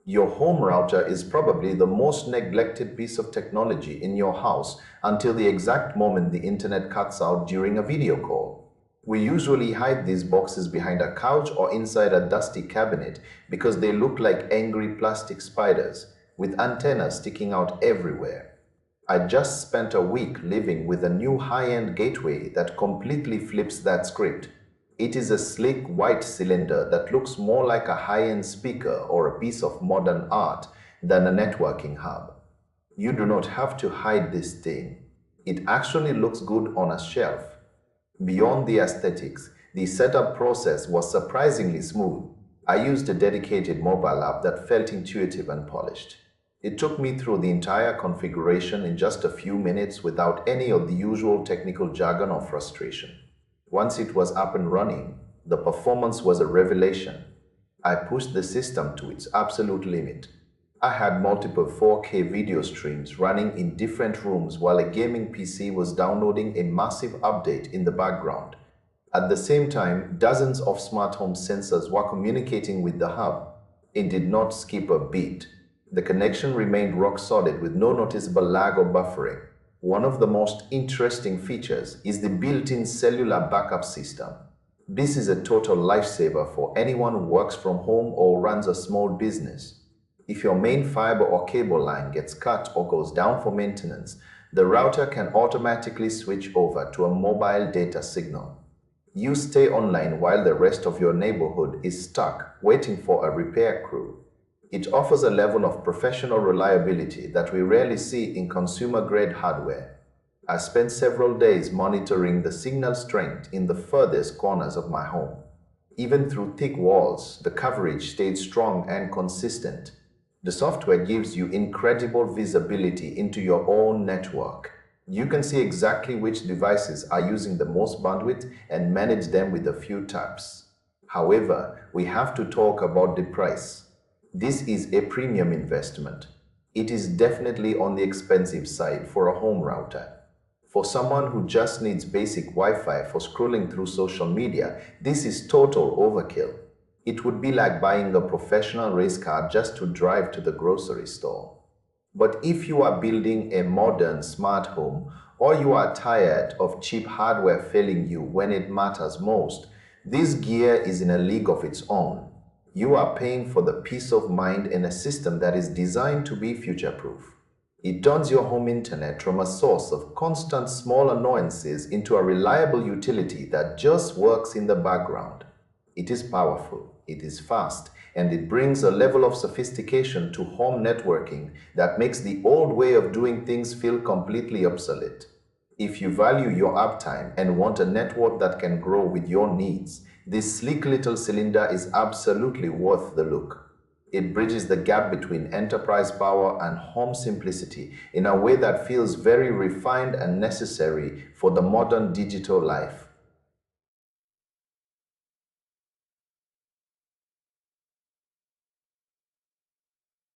Your home router is probably the most neglected piece of technology in your house until the exact moment the internet cuts out during a video call. We usually hide these boxes behind a couch or inside a dusty cabinet because they look like angry plastic spiders with antennas sticking out everywhere. I just spent a week living with a new high-end gateway that completely flips that script. It is a sleek white cylinder that looks more like a high-end speaker or a piece of modern art than a networking hub. You do not have to hide this thing. It actually looks good on a shelf. Beyond the aesthetics, the setup process was surprisingly smooth. I used a dedicated mobile app that felt intuitive and polished. It took me through the entire configuration in just a few minutes without any of the usual technical jargon or frustration. Once it was up and running, the performance was a revelation. I pushed the system to its absolute limit. I had multiple 4K video streams running in different rooms while a gaming PC was downloading a massive update in the background. At the same time, dozens of smart home sensors were communicating with the hub. It did not skip a beat. The connection remained rock solid with no noticeable lag or buffering. One of the most interesting features is the built-in cellular backup system. This is a total lifesaver for anyone who works from home or runs a small business. If your main fiber or cable line gets cut or goes down for maintenance, the router can automatically switch over to a mobile data signal. You stay online while the rest of your neighborhood is stuck waiting for a repair crew. It offers a level of professional reliability that we rarely see in consumer-grade hardware. I spent several days monitoring the signal strength in the furthest corners of my home. Even through thick walls, the coverage stayed strong and consistent. The software gives you incredible visibility into your own network. You can see exactly which devices are using the most bandwidth and manage them with a few taps. However, we have to talk about the price. This is a premium investment. It is definitely on the expensive side for a home router. For someone who just needs basic Wi-Fi for scrolling through social media, this is total overkill. It would be like buying a professional race car just to drive to the grocery store. But if you are building a modern smart home, or you are tired of cheap hardware failing you when it matters most, this gear is in a league of its own. You are paying for the peace of mind in a system that is designed to be future-proof. It turns your home internet from a source of constant small annoyances into a reliable utility that just works in the background. It is powerful, it is fast, and it brings a level of sophistication to home networking that makes the old way of doing things feel completely obsolete. If you value your uptime and want a network that can grow with your needs, this sleek little cylinder is absolutely worth the look. It bridges the gap between enterprise power and home simplicity in a way that feels very refined and necessary for the modern digital life.